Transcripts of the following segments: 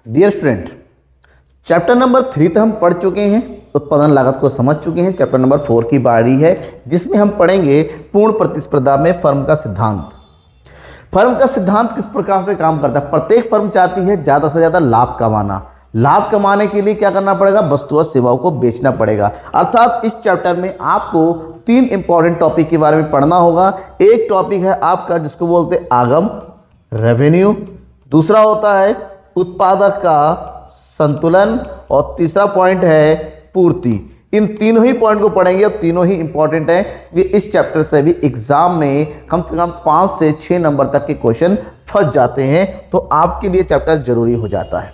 Dear student, chapter number 3 तो हम पढ़ चुके हैं, उत्पादन लागत को समझ चुके हैं। चैप्टर नंबर 4 की बारी है जिसमें हम पढ़ेंगे पूर्ण प्रतिस्पर्धा में फर्म का सिद्धांत। फर्म का सिद्धांत किस प्रकार से काम करता है। प्रत्येक फर्म चाहती है ज़्यादा से ज़्यादा लाभ कमाना। लाभ कमाने के लिए क्या करना पड़ेगा, वस्तु और सेवाओं को बेचना पड़ेगा। अर्थात इस चैप्टर में आपको 3 इंपॉर्टेंट टॉपिक के बारे में पढ़ना होगा। एक टॉपिक है आपका जिसको बोलते हैं आगम, रेवेन्यू। दूसरा होता है उत्पादक का संतुलन और तीसरा पॉइंट है पूर्ति। इन तीनों ही पॉइंट को पढ़ेंगे और तीनों ही इंपॉर्टेंट हैं। ये इस चैप्टर से भी एग्जाम में कम से कम 5 से 6 नंबर तक के क्वेश्चन फंस जाते हैं, तो आपके लिए चैप्टर जरूरी हो जाता है।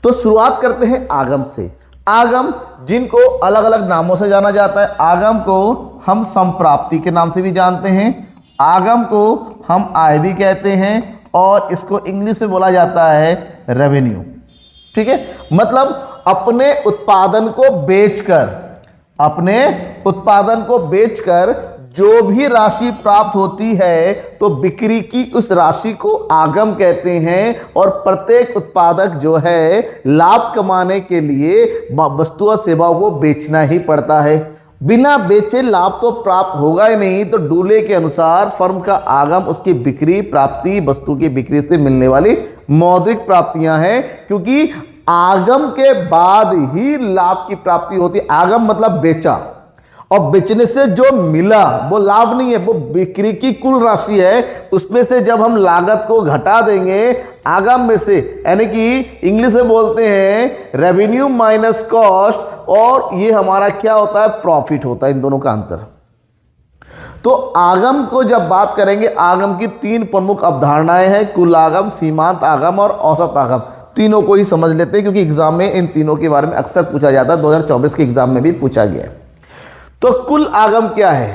तो शुरुआत करते हैं आगम से। आगम जिनको अलग अलग नामों से जाना जाता है। आगम को हम संप्राप्ति के नाम से भी जानते हैं, आगम को हम आय भी कहते हैं और इसको इंग्लिश में बोला जाता है रेवेन्यू। ठीक है, मतलब अपने उत्पादन को बेचकर जो भी राशि प्राप्त होती है तो बिक्री की उस राशि को आगम कहते हैं। और प्रत्येक उत्पादक जो है लाभ कमाने के लिए वस्तु और सेवाओं को बेचना ही पड़ता है। बिना बेचे लाभ तो प्राप्त होगा ही नहीं। तो डूले के अनुसार फर्म का आगम उसकी बिक्री प्राप्ति, वस्तु की बिक्री से मिलने वाली मौद्रिक प्राप्तियां हैं, क्योंकि आगम के बाद ही लाभ की प्राप्ति होती है। आगम मतलब बेचा और बेचने से जो मिला वो लाभ नहीं है, वो बिक्री की कुल राशि है। उसमें से जब हम लागत को घटा देंगे आगम में से, यानी कि इंग्लिश में बोलते हैं रेवेन्यू माइनस कॉस्ट, और ये हमारा क्या होता है, प्रॉफिट होता है। इन दोनों का अंतर। तो आगम को जब बात करेंगे, आगम की 3 प्रमुख अवधारणाएं हैं, कुल आगम, सीमांत आगम और औसत आगम। तीनों को ही समझ लेते हैं क्योंकि एग्जाम में इन तीनों के बारे में अक्सर पूछा जाता है। 2024 के एग्जाम में भी पूछा गया है। तो कुल आगम क्या है।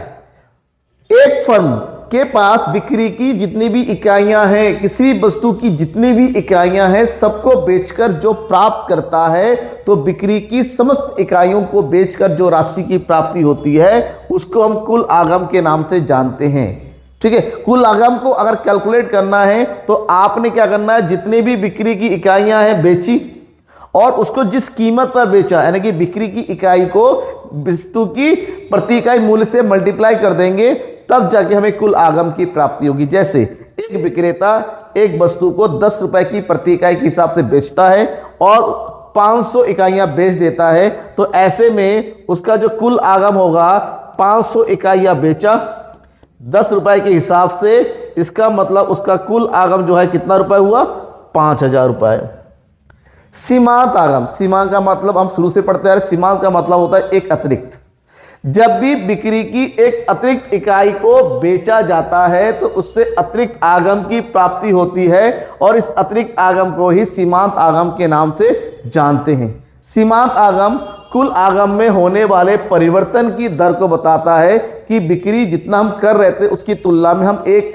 एक फर्म के पास बिक्री की जितनी भी इकाइयां हैं, किसी भी वस्तु की जितनी भी इकाइयां हैं, सबको बेचकर जो प्राप्त करता है, तो बिक्री की समस्त इकाइयों को बेचकर जो राशि की प्राप्ति होती है उसको हम कुल आगम के नाम से जानते हैं। ठीक है, कुल आगम को अगर कैलकुलेट करना है तो आपने क्या करना है, जितनी भी बिक्री की इकाइयां हैं बेची और उसको जिस कीमत पर बेचा, यानी कि बिक्री की इकाई को वस्तु की प्रति इकाई मूल्य से मल्टीप्लाई कर देंगे, तब जाके हमें कुल आगम की प्राप्ति होगी। जैसे एक विक्रेता एक वस्तु को 10 रुपए की प्रति इकाई के हिसाब से बेचता है और 500 इकाइयां बेच देता है, तो ऐसे में उसका जो कुल आगम होगा 500 इकाइयां बेचा 10 रुपए के हिसाब से, इसका मतलब उसका कुल आगम जो है कितना रुपए हुआ, 5000 रुपए। सीमांत आगम, सीमांत का मतलब हम शुरू से पढ़ते आ रहे, सीमांत का मतलब होता है एक अतिरिक्त। जब भी बिक्री की एक अतिरिक्त इकाई को बेचा जाता है तो उससे अतिरिक्त आगम की प्राप्ति होती है और इस अतिरिक्त आगम को ही सीमांत आगम के नाम से जानते हैं। सीमांत आगम कुल आगम में होने वाले परिवर्तन की दर को बताता है कि बिक्री जितना हम कर रहे थे उसकी तुलना में हम 1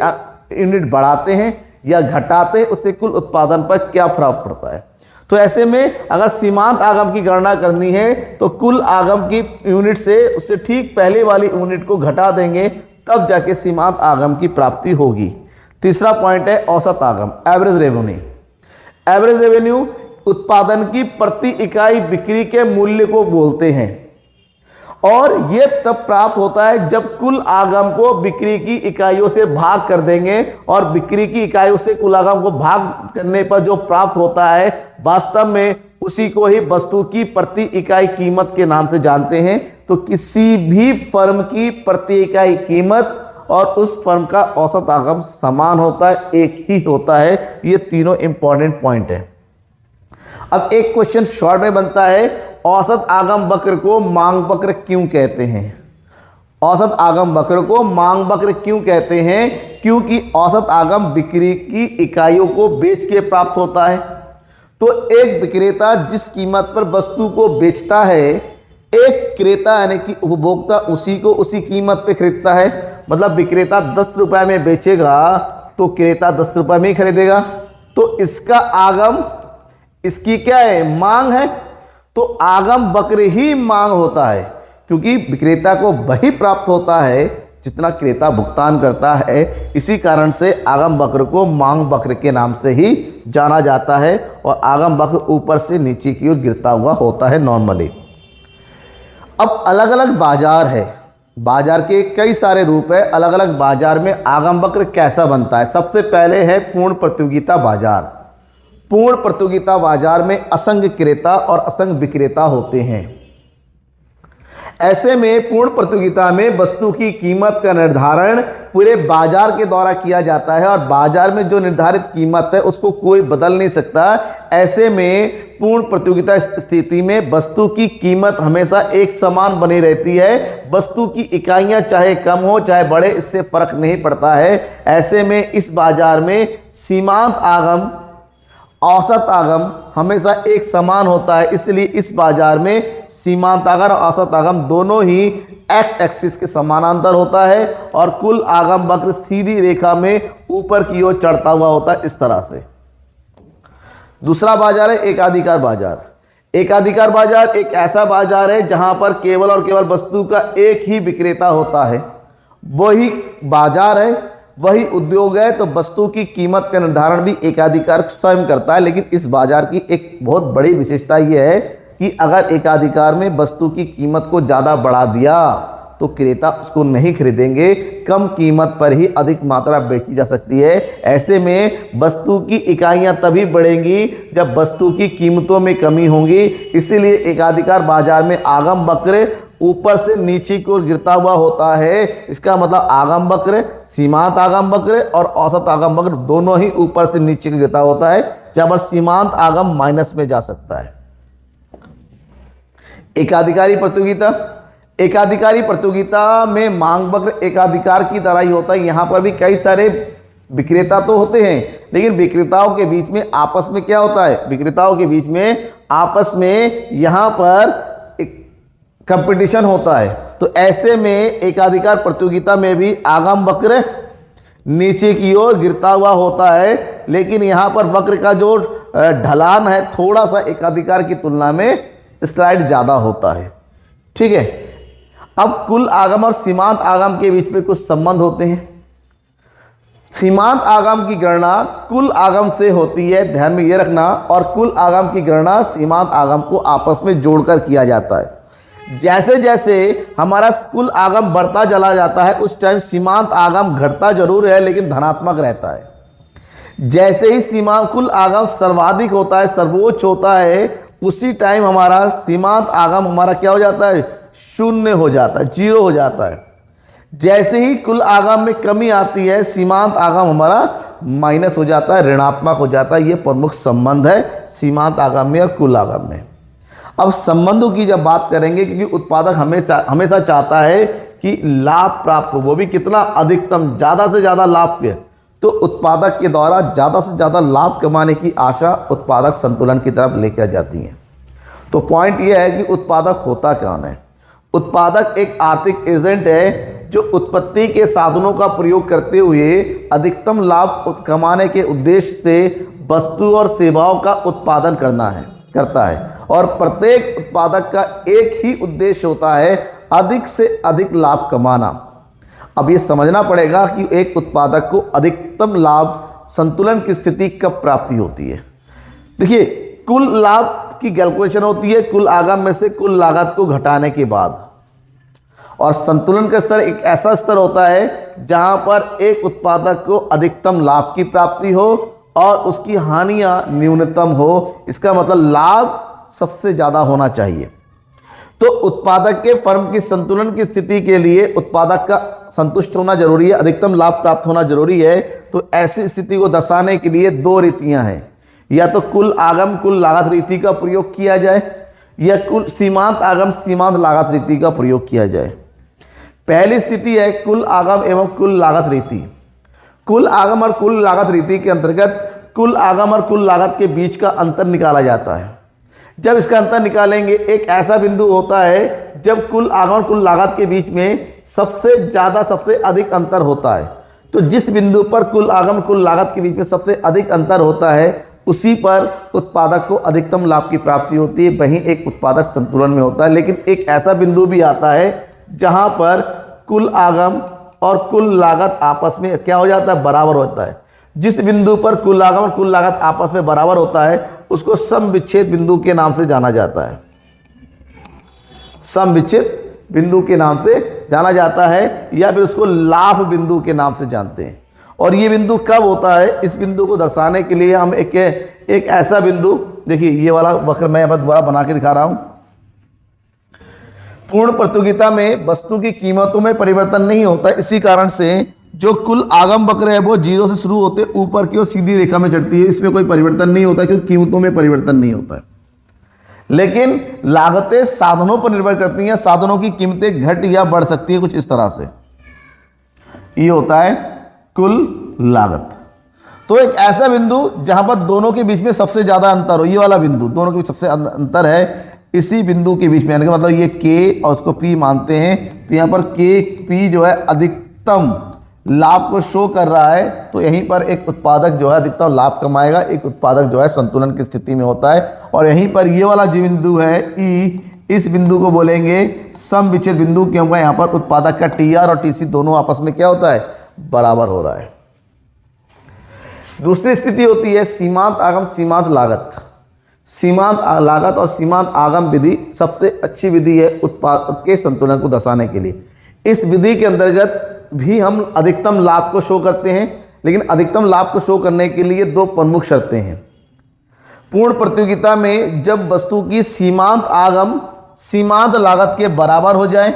यूनिट बढ़ाते हैं या घटाते हैं, उससे कुल उत्पादन पर क्या फर्क पड़ता है। तो ऐसे में अगर सीमांत आगम की गणना करनी है तो कुल आगम की यूनिट से उससे ठीक पहले वाली यूनिट को घटा देंगे, तब जाके सीमांत आगम की प्राप्ति होगी। तीसरा पॉइंट है औसत आगम, एवरेज रेवेन्यू। एवरेज रेवेन्यू उत्पादन की प्रति इकाई बिक्री के मूल्य को बोलते हैं और यह तब प्राप्त होता है जब कुल आगम को बिक्री की इकाइयों से भाग कर देंगे, और बिक्री की इकाइयों से कुल आगम को भाग करने पर जो प्राप्त होता है वास्तव में उसी को ही वस्तु की प्रति इकाई कीमत के नाम से जानते हैं। तो किसी भी फर्म की प्रति इकाई कीमत और उस फर्म का औसत आगम समान होता है, एक ही होता है। ये तीनों इंपॉर्टेंट पॉइंट है। अब एक क्वेश्चन शॉर्ट में बनता है, औसत आगम वक्र को मांग वक्र क्यों कहते हैं। औसत आगम वक्र को मांग वक्र क्यों कहते हैं, क्योंकि औसत आगम बिक्री की इकाइयों को बेच के प्राप्त होता है। तो एक विक्रेता जिस कीमत पर वस्तु को बेचता है, एक क्रेता यानी कि उपभोक्ता उसी को उसी कीमत पे खरीदता है। मतलब विक्रेता 10 रुपए में बेचेगा तो क्रेता 10 रुपए में ही खरीदेगा। तो इसका आगम, इसकी क्या है, मांग है। तो आगम वक्र ही मांग होता है, क्योंकि विक्रेता को वही प्राप्त होता है जितना क्रेता भुगतान करता है। इसी कारण से आगम वक्र को मांग वक्र के नाम से ही जाना जाता है और आगम वक्र ऊपर से नीचे की ओर गिरता हुआ होता है नॉर्मली। अब अलग अलग बाजार है, बाजार के कई सारे रूप है। अलग अलग बाजार में आगम वक्र कैसा बनता है? सबसे पहले है पूर्ण प्रतियोगिता बाजार। पूर्ण प्रतियोगिता बाजार में असंख्य क्रेता और असंख्य विक्रेता होते हैं। ऐसे में पूर्ण प्रतियोगिता में वस्तु की कीमत का निर्धारण पूरे बाजार के द्वारा किया जाता है और बाजार में जो निर्धारित कीमत है उसको कोई बदल नहीं सकता। ऐसे में पूर्ण प्रतियोगिता स्थिति में वस्तु की कीमत हमेशा एक समान बनी रहती है। वस्तु की इकाइयां चाहे कम हो चाहे बढ़े, इससे फर्क नहीं पड़ता है। ऐसे में इस बाजार में सीमांत आगम औसत आगम हमेशा एक समान होता है, इसलिए इस बाजार में सीमांत आगम और औसत आगम दोनों ही एक्स एक्सिस के समानांतर होता है और कुल आगम वक्र सीधी रेखा में ऊपर की ओर चढ़ता हुआ होता है इस तरह से। दूसरा बाजार है एकाधिकार बाजार। एकाधिकार बाजार एक ऐसा बाजार है जहां पर केवल और केवल वस्तु का एक ही विक्रेता होता है। वही बाजार है, वही उद्योग है, तो वस्तु की कीमत का निर्धारण भी एकाधिकार स्वयं करता है। लेकिन इस बाजार की एक बहुत बड़ी विशेषता यह है कि अगर एकाधिकार में वस्तु की कीमत को ज़्यादा बढ़ा दिया तो क्रेता उसको नहीं खरीदेंगे, कम कीमत पर ही अधिक मात्रा बेची जा सकती है। ऐसे में वस्तु की इकाइयां तभी बढ़ेंगी जब वस्तु की कीमतों में कमी होगी। इसीलिए एकाधिकार बाजार में आगम वक्र ऊपर से नीचे की ओर गिरता हुआ होता है। इसका मतलब आगम वक्र, सीमांत आगम वक्र और औसत आगम वक्र दोनों ही ऊपर से नीचे गिरता होता है, जहां पर सीमांत आगम माइनस में जा सकता है। एकाधिकारी प्रतियोगिता। एकाधिकारी प्रतियोगिता में मांग वक्र एकाधिकार की तरह ही होता है। यहां पर भी कई सारे विक्रेता तो होते हैं, लेकिन विक्रेताओं के बीच में आपस में क्या होता है? विक्रेताओं के बीच में आपस में यहां पर कंपटीशन होता है। तो ऐसे में एकाधिकार प्रतियोगिता में भी आगम वक्र नीचे की ओर गिरता हुआ होता है, लेकिन यहां पर वक्र का जो ढलान है थोड़ा सा एकाधिकार की तुलना में स्लाइड ज्यादा होता है। ठीक है, अब कुल आगम और सीमांत आगम के बीच में कुछ संबंध होते हैं। सीमांत आगम की गणना कुल आगम से होती है, ध्यान में यह रखना, और कुल आगम की गणना सीमांत आगम को आपस में जोड़कर किया जाता है। जैसे जैसे हमारा कुल आगम बढ़ता चला जाता है उस टाइम सीमांत आगम घटता जरूर है लेकिन धनात्मक रहता है। जैसे ही सीमांत कुल आगम सर्वाधिक होता है, सर्वोच्च होता है, उसी टाइम हमारा सीमांत आगम हमारा क्या हो जाता है? शून्य हो जाता है, जीरो हो जाता है। जैसे ही कुल आगम में कमी आती है सीमांत आगम हमारा माइनस हो जाता है, ऋणात्मक हो जाता है। ये प्रमुख संबंध है सीमांत आगम में और कुल आगम में। अब संबंधों की जब बात करेंगे, क्योंकि उत्पादक हमेशा चाहता है कि लाभ प्राप्त हो, वो भी कितना? अधिकतम, ज़्यादा से ज़्यादा लाभ के। तो उत्पादक के द्वारा ज़्यादा से ज़्यादा लाभ कमाने की आशा उत्पादक संतुलन की तरफ लेकर जाती है। तो पॉइंट यह है कि उत्पादक होता कौन है? उत्पादक एक आर्थिक एजेंट है जो उत्पत्ति के साधनों का प्रयोग करते हुए अधिकतम लाभ कमाने के उद्देश्य से वस्तु और सेवाओं का उत्पादन करता है। और प्रत्येक उत्पादक का एक ही उद्देश्य होता है, अधिक से अधिक लाभ कमाना। अब ये समझना पड़ेगा कि एक उत्पादक को अधिकतम लाभ संतुलन की स्थिति कब प्राप्ति होती है। देखिए, कुल लाभ की कैलकुलेशन होती है कुल आगम में से कुल लागत को घटाने के बाद, और संतुलन का स्तर एक ऐसा स्तर होता है जहां पर एक उत्पादक को अधिकतम लाभ की प्राप्ति हो और उसकी हानियां न्यूनतम हो। इसका मतलब लाभ सबसे ज्यादा होना चाहिए। तो उत्पादक के फर्म की संतुलन की स्थिति के लिए उत्पादक का संतुष्ट होना जरूरी है, अधिकतम लाभ प्राप्त होना जरूरी है। तो ऐसी स्थिति को दर्शाने के लिए दो रीतियां हैं, या तो कुल आगम कुल लागत रीति का प्रयोग किया जाए या कुल सीमांत आगम सीमांत लागत रीति का प्रयोग किया जाए। पहली स्थिति है कुल आगम एवं कुल लागत रीति। कुल आगम और कुल लागत रीति के अंतर्गत कुल आगम और कुल लागत के बीच का अंतर निकाला जाता है। जब इसका अंतर निकालेंगे, एक ऐसा बिंदु होता है जब कुल आगम और कुल लागत के बीच में सबसे अधिक अंतर होता है। तो जिस बिंदु पर कुल आगम कुल लागत के बीच में सबसे अधिक अंतर होता है, उसी पर उत्पादक को अधिकतम लाभ की प्राप्ति होती है, वहीं एक उत्पादक संतुलन में होता है। लेकिन एक ऐसा बिंदु भी आता है जहां पर कुल आगम और कुल लागत आपस में क्या हो जाता है, बराबर होता है। जिस बिंदु पर कुल आगम और कुल लागत आपस में बराबर होता है उसको सम विच्छेद बिंदु के नाम से जाना जाता है। सम विच्छेद बिंदु के नाम से जाना जाता है या फिर उसको लाभ बिंदु के नाम से जानते हैं। और ये बिंदु कब होता है, इस बिंदु को दर्शाने के लिए हम एक ऐसा बिंदु, देखिए ये वाला वक्र मैं अब दोबारा बना के दिखा रहा हूं। पूर्ण प्रतियोगिता में वस्तु की कीमतों में परिवर्तन नहीं होता, इसी कारण से जो कुल आगम वक्र है वो 0 से शुरू होते ऊपर की ओर सीधी रेखा में चढ़ती है, इसमें कोई परिवर्तन नहीं होता क्योंकि कीमतों में परिवर्तन नहीं होता है। लेकिन लागतें साधनों पर निर्भर करती हैं, साधनों की कीमतें घट या बढ़ सकती है कुछ इस तरह से। ये होता है कुल लागत। तो एक ऐसा बिंदु जहां पर दोनों के बीच में सबसे ज्यादा अंतर हो, ये वाला बिंदु दोनों के बीच सबसे अंतर है, इसी बिंदु के बीच में, यानी कि मतलब ये K और उसको P मानते हैं, तो यहाँ पर P जो है अधिकतम लाभ को शो कर रहा है। तो यहीं पर एक उत्पादक जो है अधिकतम लाभ कमाएगा, एक उत्पादक जो है संतुलन की स्थिति में होता है। और यहीं पर ये वाला जो बिंदु है E, इस बिंदु को बोलेंगे सम विच्छेद बिंदु, क्योंकि यहाँ पर उत्पादक का TR और TC दोनों आपस में क्या होता है, बराबर हो रहा है। दूसरी स्थिति होती है सीमांत आगम सीमांत लागत। सीमांत लागत और सीमांत आगम विधि सबसे अच्छी विधि है उत्पाद के संतुलन को दर्शाने के लिए। इस विधि के अंतर्गत भी हम अधिकतम लाभ को शो करते हैं, लेकिन अधिकतम लाभ को शो करने के लिए दो प्रमुख शर्तें हैं। पूर्ण प्रतियोगिता में जब वस्तु की सीमांत आगम सीमांत लागत के बराबर हो जाए,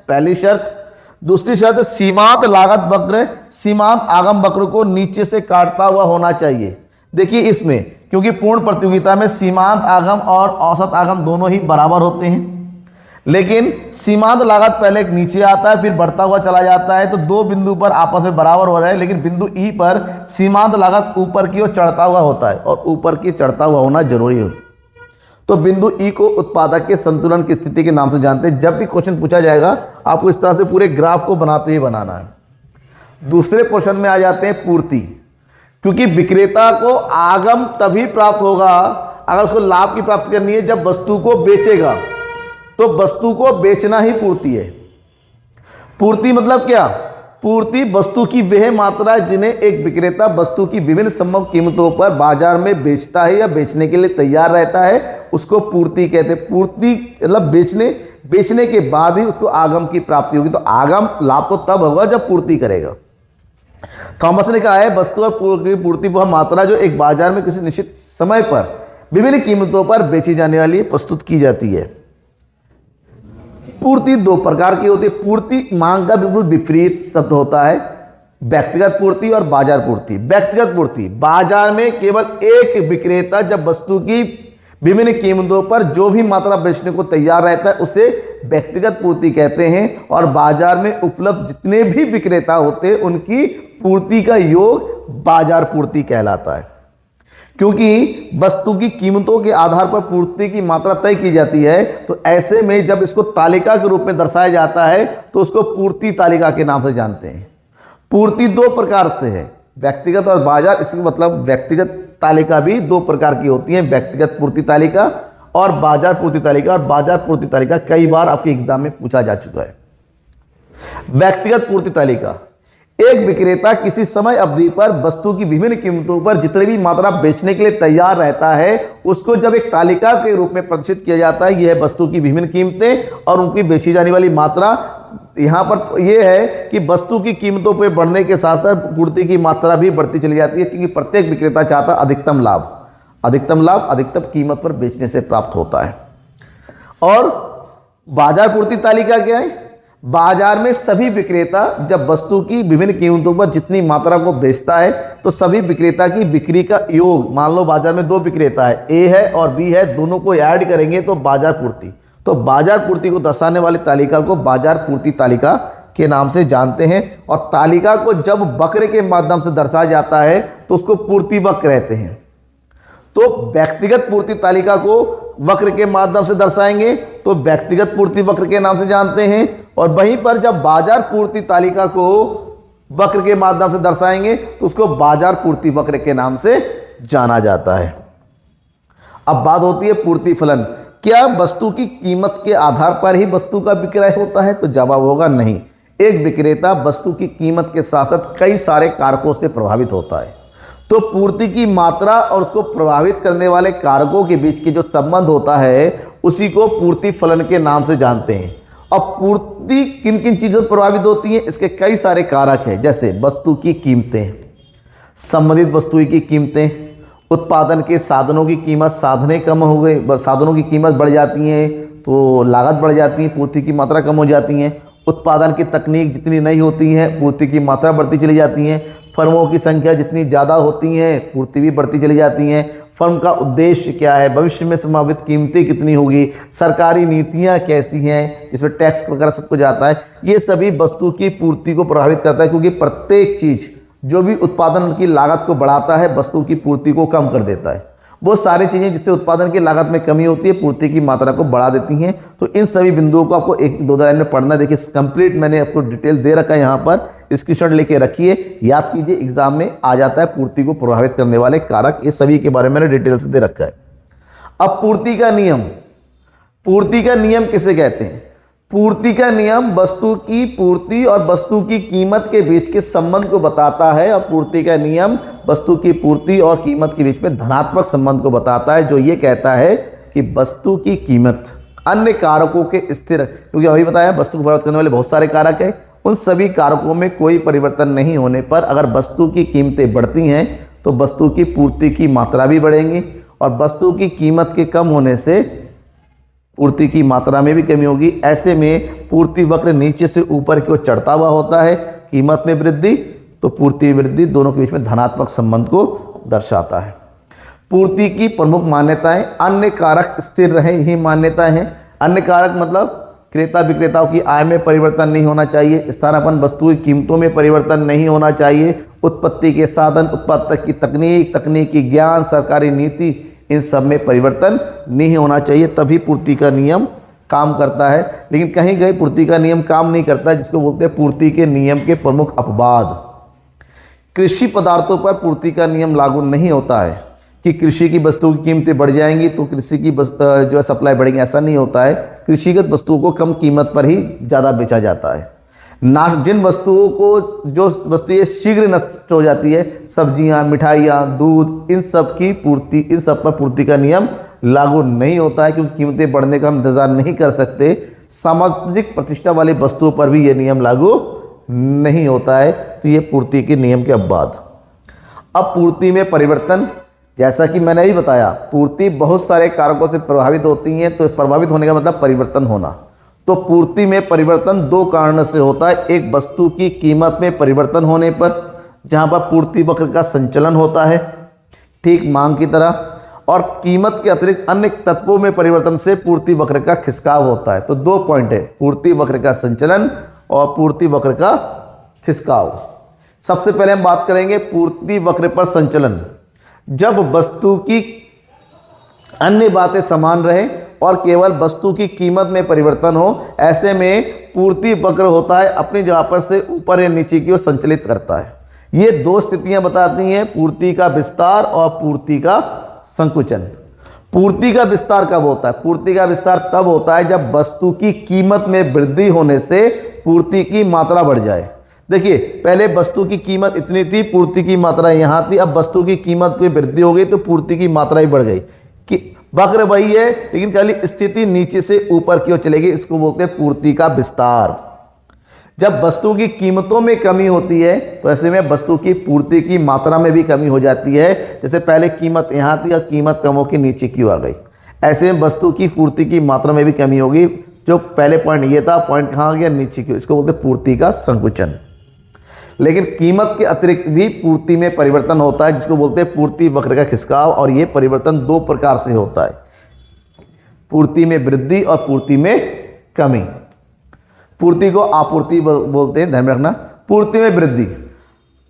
पहली शर्त। दूसरी शर्त, सीमांत लागत वक्र सीमांत आगम वक्र को नीचे से काटता हुआ होना चाहिए। देखिए इसमें, क्योंकि पूर्ण प्रतियोगिता में सीमांत आगम और औसत आगम दोनों ही बराबर होते हैं, लेकिन सीमांत लागत पहले नीचे आता है फिर बढ़ता हुआ चला जाता है। तो दो बिंदु पर आपस में बराबर हो रहे हैं, लेकिन बिंदु ई पर सीमांत लागत ऊपर की ओर चढ़ता हुआ होता है और ऊपर की चढ़ता हुआ होना जरूरी है। तो बिंदु ई को उत्पादक के संतुलन की स्थिति के नाम से जानते हैं। जब भी क्वेश्चन पूछा जाएगा आपको इस तरह से पूरे ग्राफ को बनाते ही बनाना है। दूसरे क्वेश्चन में आ जाते हैं पूर्ति, क्योंकि विक्रेता को आगम तभी प्राप्त होगा अगर उसको लाभ की प्राप्ति करनी है जब वस्तु को बेचेगा। तो वस्तु को बेचना ही पूर्ति है। पूर्ति मतलब क्या? पूर्ति वस्तु की वह मात्रा जिन्हें एक विक्रेता वस्तु की विभिन्न संभव कीमतों पर बाजार में बेचता है या बेचने के लिए तैयार रहता है, उसको पूर्ति कहते हैं। पूर्ति मतलब बेचने के बाद ही उसको आगम की प्राप्ति होगी। तो आगम लाभ तो तब होगा जब पूर्ति करेगा। थॉमस ने कहा है वस्तु और पूर्ति वह मात्रा जो एक बाजार में किसी निश्चित समय पर विभिन्न कीमतों पर बेची जाने वाली प्रस्तुत की जाती है। पूर्ति दो प्रकार की होती है। पूर्ति मांग का बिल्कुल विपरीत शब्द होता है, व्यक्तिगत पूर्ति और बाजार पूर्ति। व्यक्तिगत पूर्ति, बाजार में केवल एक विक्रेता जब वस्तु की विभिन्न कीमतों पर जो भी मात्रा बेचने को तैयार रहता है उसे व्यक्तिगत पूर्ति कहते हैं। और बाजार में उपलब्ध जितने भी विक्रेता होते हैं उनकी पूर्ति का योग बाजार पूर्ति कहलाता है। क्योंकि वस्तु की कीमतों के आधार पर पूर्ति की मात्रा तय की जाती है, तो ऐसे में जब इसको तालिका के रूप में दर्शाया जाता है तो उसको पूर्ति तालिका के नाम से जानते हैं। पूर्ति दो प्रकार से है, व्यक्तिगत और बाजार। इसका मतलब व्यक्तिगत तालिका भी दो प्रकार की होती है, व्यक्तिगत पूर्ति तालिका और बाजार पूर्ति तालिका। और बाजार पूर्ति तालिका कई बार आपके एग्जाम में पूछा जा चुका है। व्यक्तिगत पूर्ति तालिका, एक विक्रेता किसी समय अवधि पर वस्तु की विभिन्न कीमतों पर जितनी भी मात्रा बेचने के लिए तैयार रहता है उसको जब एक तालिका के रूप में प्रदर्शित किया जाता है। यह वस्तु की विभिन्न कीमतें और उनकी बेची जाने वाली मात्रा। यहाँ पर यह है कि वस्तु की कीमतों पर बढ़ने के साथ साथ पूर्ति की मात्रा भी बढ़ती चली जाती है, क्योंकि प्रत्येक विक्रेता चाहता अधिकतम लाभ अधिकतम कीमत पर बेचने से प्राप्त होता है। और बाजार पूर्ति तालिका क्या है? बाजार में सभी विक्रेता जब वस्तु की विभिन्न कीमतों पर जितनी मात्रा को बेचता है तो सभी विक्रेता की बिक्री का योग, मान लो बाजार में दो विक्रेता है, ए है और बी है, दोनों को ऐड करेंगे तो बाजार पूर्ति। तो बाजार पूर्ति को दर्शाने वाली तालिका को बाजार पूर्ति तालिका के नाम से जानते हैं। और तालिका को जब वक्र के माध्यम से दर्शाया जाता है तो उसको पूर्ति वक्र कहते हैं। तो व्यक्तिगत पूर्ति तालिका को वक्र के माध्यम से दर्शाएंगे तो व्यक्तिगत पूर्ति वक्र के नाम से जानते हैं। और वहीं पर जब बाजार पूर्ति तालिका को वक्र के माध्यम से दर्शाएंगे तो उसको बाजार पूर्ति वक्र के नाम से जाना जाता है। अब बात होती है पूर्ति फलन। क्या वस्तु की कीमत के आधार पर ही वस्तु का विक्रय होता है? तो जवाब होगा नहीं। एक विक्रेता वस्तु की कीमत के साथ साथ कई सारे कारकों से प्रभावित होता है। तो पूर्ति की मात्रा और उसको प्रभावित करने वाले कारकों के बीच की जो संबंध होता है उसी को पूर्ति फलन के नाम से जानते हैं। अब पूर्ति किन किन चीज़ों से प्रभावित होती है, इसके कई सारे कारक हैं, जैसे वस्तु की कीमतें, संबंधित वस्तु की कीमतें, उत्पादन के साधनों की कीमत, साधनें कम हो गए, साधनों की कीमत बढ़ जाती है तो लागत बढ़ जाती है, पूर्ति की मात्रा कम हो जाती है। उत्पादन की तकनीक जितनी नहीं होती है पूर्ति की मात्रा बढ़ती चली जाती है। फर्मों की संख्या जितनी ज़्यादा होती है पूर्ति भी बढ़ती चली जाती है। फर्म का उद्देश्य क्या है, भविष्य में संभावित कीमतें कितनी होगी, सरकारी नीतियां कैसी हैं जिसमें टैक्स वगैरह सब कुछ आता है, ये सभी वस्तु की पूर्ति को प्रभावित करता है, क्योंकि प्रत्येक चीज़ जो भी उत्पादन की लागत को बढ़ाता है वस्तु की पूर्ति को कम कर देता है। वो सारी चीज़ें जिससे उत्पादन की लागत में कमी होती है पूर्ति की मात्रा को बढ़ा देती हैं। तो इन सभी बिंदुओं को आपको एक दो लाइन में पढ़ना। देखिए कंप्लीट मैंने आपको डिटेल दे रखा है, यहाँ पर स्क्रीनशॉट लेके रखिए, याद कीजिए, एग्जाम में आ जाता है पूर्ति को प्रभावित करने वाले कारक, ये सभी के बारे में मैंने डिटेल से दे रखा है। अब पूर्ति का नियम, पूर्ति का नियम किसे कहते हैं? पूर्ति का नियम वस्तु की पूर्ति और वस्तु की कीमत के बीच के संबंध को बताता है। और पूर्ति का नियम वस्तु की पूर्ति और कीमत के बीच में धनात्मक संबंध को बताता है, जो ये कहता है कि वस्तु की कीमत अन्य कारकों के स्थिर, क्योंकि अभी बताया वस्तु को प्रभावित करने वाले बहुत सारे कारक हैं, उन सभी कारकों में कोई परिवर्तन नहीं होने पर अगर वस्तु की कीमतें बढ़ती हैं तो वस्तु की पूर्ति की मात्रा भी बढ़ेगी, और वस्तु की कीमत के कम होने से पूर्ति की मात्रा में भी कमी होगी। ऐसे में पूर्ति वक्र नीचे से ऊपर की ओर चढ़ता हुआ होता है, कीमत में वृद्धि तो पूर्ति में वृद्धि, दोनों के बीच में धनात्मक संबंध को दर्शाता है। पूर्ति की प्रमुख मान्यताएं, अन्य कारक स्थिर रहे, यही मान्यताएं हैं। अन्य कारक मतलब क्रेता विक्रेताओं की आय में परिवर्तन नहीं होना चाहिए, स्थानापन्न वस्तु की कीमतों में परिवर्तन नहीं होना चाहिए, उत्पत्ति के साधन, उत्पादक की तकनीक, तकनीकी ज्ञान, सरकारी नीति, इन सब में परिवर्तन नहीं होना चाहिए, तभी पूर्ति का नियम काम करता है। लेकिन कहीं कहीं पूर्ति का नियम काम नहीं करता, जिसको बोलते हैं पूर्ति के नियम के प्रमुख अपवाद। कृषि पदार्थों पर पूर्ति का नियम लागू नहीं होता है कि कृषि की वस्तुओं की कीमतें बढ़ जाएंगी तो कृषि की जो है सप्लाई बढ़ेगी, ऐसा नहीं होता है। कृषिगत वस्तुओं को कम कीमत पर ही ज़्यादा बेचा जाता है। जिन वस्तुओं को, जो वस्तुएं शीघ्र नष्ट हो जाती है, सब्जियां, मिठाइयाँ, दूध, इन सब की पूर्ति, इन सब पर पूर्ति का नियम लागू नहीं होता है, क्योंकि कीमतें बढ़ने का हम इंतजार नहीं कर सकते। सामाजिक प्रतिष्ठा वाली वस्तुओं पर भी ये नियम लागू नहीं होता है। तो ये पूर्ति के नियम के अपवाद। अब पूर्ति में परिवर्तन, जैसा कि मैंने ही बताया, पूर्ति बहुत सारे कारकों से प्रभावित होती है, तो प्रभावित होने का मतलब परिवर्तन होना। तो पूर्ति में परिवर्तन दो कारणों से होता है। एक, वस्तु की कीमत में परिवर्तन होने पर, जहां पर पूर्ति वक्र का संचलन होता है ठीक मांग की तरह, और कीमत के अतिरिक्त अन्य तत्वों में परिवर्तन से पूर्ति वक्र का खिसकाव होता है। तो दो पॉइंट है, पूर्ति वक्र का संचलन और पूर्ति वक्र का खिसकाव। सबसे पहले हम बात करेंगे पूर्ति वक्र पर संचलन। जब वस्तु की अन्य बातें समान रहे और केवल वस्तु की कीमत में परिवर्तन हो, ऐसे में पूर्ति वक्र होता है अपनी जगह पर से ऊपर या नीचे की ओर संचलित करता है। ये दो स्थितियां बताती हैं, पूर्ति का विस्तार और पूर्ति का संकुचन। पूर्ति का विस्तार कब होता है? पूर्ति का विस्तार तब होता है जब वस्तु की कीमत में वृद्धि होने से पूर्ति की मात्रा बढ़ जाए। देखिए, पहले वस्तु की कीमत इतनी थी, पूर्ति की मात्रा यहाँ थी, अब वस्तु की कीमत में वृद्धि हो गई तो पूर्ति की मात्रा ही बढ़ गई। कि वक्र वही है लेकिन खाली स्थिति नीचे से ऊपर की ओर चलेगी, इसको बोलते हैं पूर्ति का विस्तार। जब वस्तु की कीमतों में कमी होती है तो ऐसे में वस्तु की पूर्ति की मात्रा में भी कमी हो जाती है। जैसे पहले कीमत यहाँ थी और कीमत कम होकर नीचे की आ गई, ऐसे में वस्तु की पूर्ति की मात्रा में भी कमी होगी। जो पहले पॉइंट ये था, पॉइंट कहाँ गया? नीचे की। इसको बोलते हैं पूर्ति का संकुचन। लेकिन कीमत के अतिरिक्त भी पूर्ति में परिवर्तन होता है, जिसको बोलते हैं पूर्ति वक्र का खिसकाव। और ये परिवर्तन दो प्रकार से होता है, पूर्ति में वृद्धि और पूर्ति में कमी। पूर्ति को आपूर्ति बोलते हैं, ध्यान में रखना। पूर्ति में वृद्धि,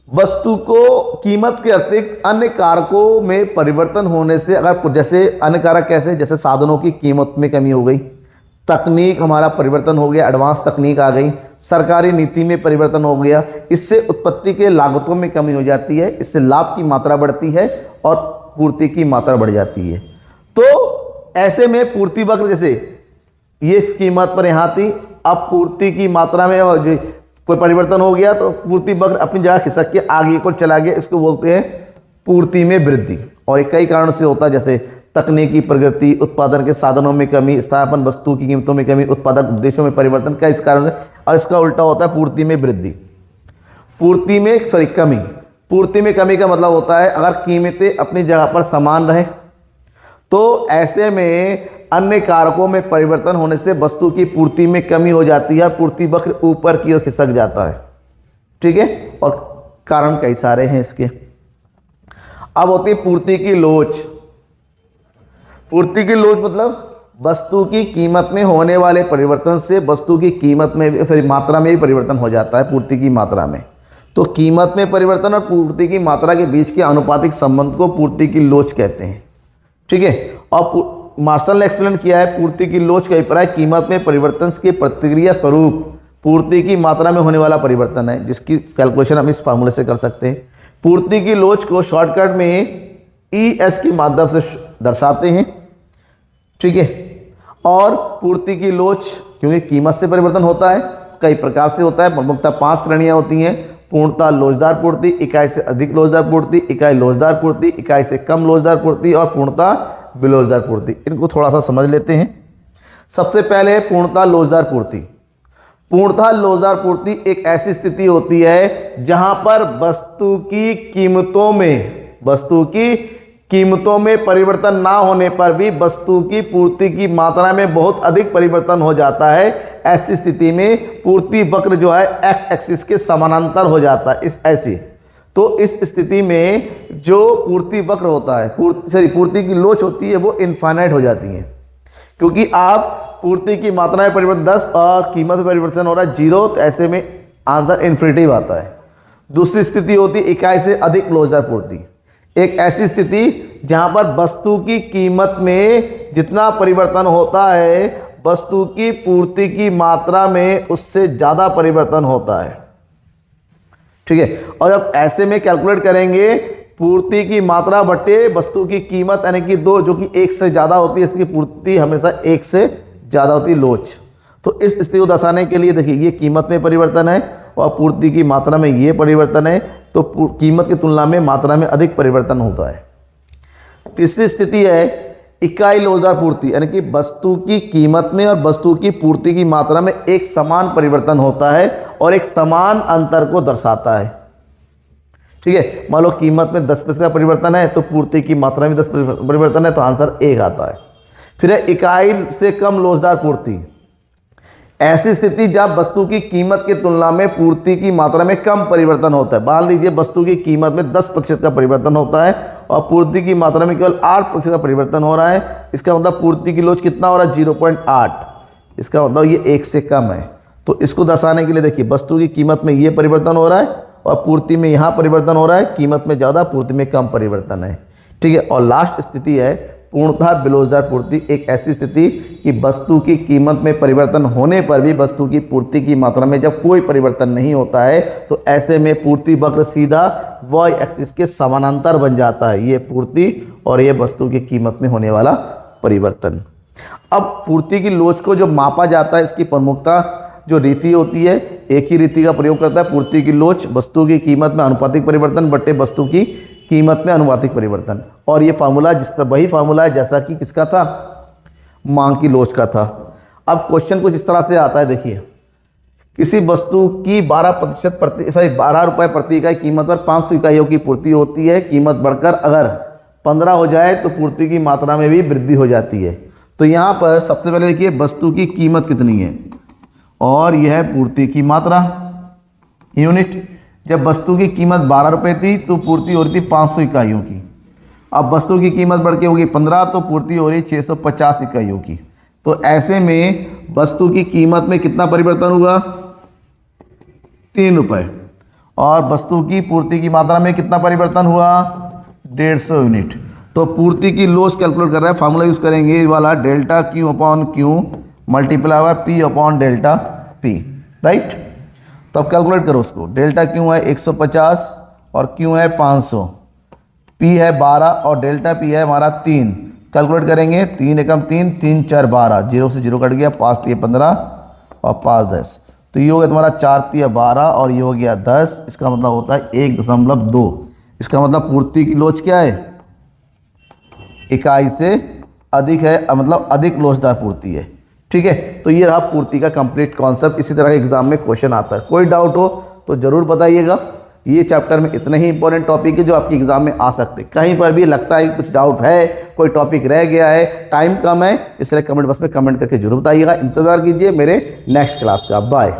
वस्तु को कीमत के अतिरिक्त अन्य कारकों में परिवर्तन होने से, अगर जैसे अन्य कारक कैसे, जैसे साधनों की कीमत में कमी हो गई, तकनीक हमारा परिवर्तन हो गया, एडवांस तकनीक आ गई, सरकारी नीति में परिवर्तन हो गया, इससे उत्पत्ति के लागतों में कमी हो जाती है, इससे लाभ की मात्रा बढ़ती है और पूर्ति की मात्रा बढ़ जाती है। तो ऐसे में पूर्ति वक्र, जैसे ये कीमत पर यहाँ थी, अब पूर्ति की मात्रा में जो कोई परिवर्तन हो गया तो पूर्ति वक्र अपनी जगह खिसक के आगे को चला गया, इसको बोलते हैं पूर्ति में वृद्धि। और कई कारणों से होता है, जैसे तकनीकी प्रगति, उत्पादन के साधनों में कमी, स्थापन वस्तु की कीमतों में कमी, उत्पादक उद्देश्यों में परिवर्तन, कई इस कारण से। और इसका उल्टा होता है पूर्ति में वृद्धि। पूर्ति में कमी। पूर्ति में कमी का मतलब होता है अगर कीमतें अपनी जगह पर समान रहे तो ऐसे में अन्य कारकों में परिवर्तन होने से वस्तु की पूर्ति में कमी हो जाती है, पूर्ति वक्र ऊपर की ओर खिसक जाता है। ठीक है, और कारण कई सारे हैं इसके। अब होती है पूर्ति की लोच। पूर्ति की लोच मतलब वस्तु की कीमत में होने वाले परिवर्तन से वस्तु की कीमत में मात्रा में भी परिवर्तन हो जाता है, पूर्ति की मात्रा में। तो कीमत में परिवर्तन और पूर्ति की मात्रा के बीच के आनुपातिक संबंध को पूर्ति की लोच कहते हैं। ठीक है, और मार्शल ने एक्सप्लेन किया है पूर्ति की लोच का अभिप्राय कीमत में परिवर्तन के प्रतिक्रिया स्वरूप पूर्ति की मात्रा में होने वाला परिवर्तन है, जिसकी कैलकुलेशन हम इस फार्मूले से कर सकते हैं। पूर्ति की लोच को शॉर्टकट में ES के माध्यम से दर्शाते हैं। ठीक है, और पूर्ति की लोच क्योंकि कीमत से परिवर्तन होता है तो कई प्रकार से होता है। प्रमुखतः 5 श्रेणियां होती हैं। पूर्णतः लोचदार पूर्ति, इकाई से अधिक लोचदार पूर्ति, इकाई लोचदार पूर्ति, इकाई से कम लोचदार पूर्ति और पूर्णतः विलोचदार पूर्ति। इनको थोड़ा सा समझ लेते हैं। सबसे पहले पूर्णतः लोचदार पूर्ति। पूर्णतः लोचदार पूर्ति एक ऐसी स्थिति होती है जहां पर वस्तु की कीमतों में परिवर्तन ना होने पर भी वस्तु की पूर्ति की मात्रा में बहुत अधिक परिवर्तन हो जाता है। ऐसी स्थिति में पूर्ति वक्र जो है एक्स एक्सिस के समानांतर हो जाता है। तो इस स्थिति में जो पूर्ति वक्र होता है, पूर्ति की लोच होती है, वो इनफाइनाइट हो जाती है, क्योंकि आप पूर्ति की मात्रा में परिवर्तन 10 और कीमत में परिवर्तन हो रहा है 0, तो ऐसे में आंसर इन्फिनिटिव आता है। दूसरी स्थिति होती है इकाई से अधिक लोचदार पूर्ति। एक ऐसी स्थिति जहां पर वस्तु की कीमत में जितना परिवर्तन होता है वस्तु की पूर्ति की मात्रा में उससे ज़्यादा परिवर्तन होता है। ठीक है, और जब ऐसे में कैलकुलेट करेंगे पूर्ति की मात्रा बटे वस्तु की कीमत यानी कि 2 जो कि 1 से ज़्यादा होती है, इसकी पूर्ति हमेशा 1 से ज़्यादा होती है लोच। तो इस स्थिति को दर्शाने के लिए देखिए ये कीमत में परिवर्तन है और पूर्ति की मात्रा में ये परिवर्तन है, तो कीमत की तुलना में मात्रा में अधिक परिवर्तन होता है। तीसरी स्थिति है इकाई लोचदार पूर्ति, यानी कि वस्तु की कीमत में और वस्तु की पूर्ति की मात्रा में एक समान परिवर्तन होता है और एक समान अंतर को दर्शाता है। ठीक है, मान लो कीमत में 10% का परिवर्तन है तो पूर्ति की मात्रा में 10 परिवर्तन है, तो आंसर 1 आता है। फिर है इकाई से कम लोचदार पूर्ति। ऐसी स्थिति जब वस्तु की कीमत की तुलना में पूर्ति की मात्रा में कम परिवर्तन होता है। मान लीजिए वस्तु की कीमत में 10% का परिवर्तन होता है और पूर्ति की मात्रा में केवल 8% का परिवर्तन हो रहा है। इसका मतलब पूर्ति की लोच कितना हो रहा है 0.8, इसका मतलब ये 1 से कम है। तो इसको दर्शाने के लिए देखिए वस्तु की कीमत में ये परिवर्तन हो रहा है और पूर्ति में यहाँ परिवर्तन हो रहा है, कीमत में ज़्यादा पूर्ति में कम परिवर्तन है। ठीक है, और लास्ट स्थिति है पूर्णतः विलोचदार पूर्ति। एक ऐसी स्थिति कि वस्तु की कीमत में परिवर्तन होने पर भी वस्तु की पूर्ति की मात्रा में जब कोई परिवर्तन नहीं होता है तो ऐसे में पूर्ति वक्र सीधा वाई एक्सिस के समानांतर बन जाता है। ये पूर्ति और ये वस्तु की कीमत में होने वाला परिवर्तन। अब पूर्ति की लोच को जो मापा जाता है इसकी प्रमुखता जो रीति होती है, एक ही रीति का प्रयोग करता है। पूर्ति की लोच वस्तु की कीमत में अनुपातिक परिवर्तन बटे वस्तु की कीमत में अनुपातिक परिवर्तन। और ये फार्मूला वही फार्मूला है जैसा कि किसका था, मांग की लोच का था। अब क्वेश्चन कुछ इस तरह से आता है, देखिए किसी वस्तु की 12 रुपये प्रति इकाई कीमत पर 500 इकाइयों की पूर्ति होती है। कीमत बढ़कर अगर 15 हो जाए तो पूर्ति की मात्रा में भी वृद्धि हो जाती है। तो यहाँ पर सबसे पहले देखिए वस्तु की कीमत कितनी है और यह है पूर्ति की मात्रा यूनिट। जब वस्तु की कीमत 12 रुपये थी तो पूर्ति हो रही थी 500 इकाइयों की। अब वस्तु की कीमत बढ़ के होगी 15 तो पूर्ति हो रही 650 इकाइयों की। तो ऐसे में वस्तु की कीमत में कितना परिवर्तन होगा 3 रुपये और वस्तु की पूर्ति की मात्रा में कितना परिवर्तन हुआ 150 यूनिट। तो पूर्ति की लोच कैलकुलेट कर रहा है, फार्मूला यूज़ करेंगे वाला delta q upon q multiply हुआ p upon delta p, right. तो अब कैलकुलेट करो उसको। डेल्टा क्यू है 150 और क्यू है 500, पी है 12 और डेल्टा पी है हमारा 3। कैलकुलेट करेंगे 3 एकम 3, 3 4 12, 0 से 0 कट गया, 5 3 15 और 5 10। तो ये हो गया तुम्हारा 4 तिया 12 और ये हो गया 10, इसका मतलब होता है 1.2। इसका मतलब पूर्ति की लोच क्या है, इकाई से अधिक है, मतलब अधिक लोचदार पूर्ति है। ठीक है, तो ये रहा पूर्ति का कंप्लीट कॉन्सेप्ट। इसी तरह के एग्जाम में क्वेश्चन आता है। कोई डाउट हो तो जरूर बताइएगा। ये चैप्टर में इतने ही इंपॉर्टेंट टॉपिक है जो आपके एग्जाम में आ सकते हैं। कहीं पर भी लगता है कि कुछ डाउट है, कोई टॉपिक रह गया है, टाइम कम है, इसलिए कमेंट बॉक्स में कमेंट करके जरूर बताइएगा। इंतजार कीजिए मेरे नेक्स्ट क्लास का। बाय।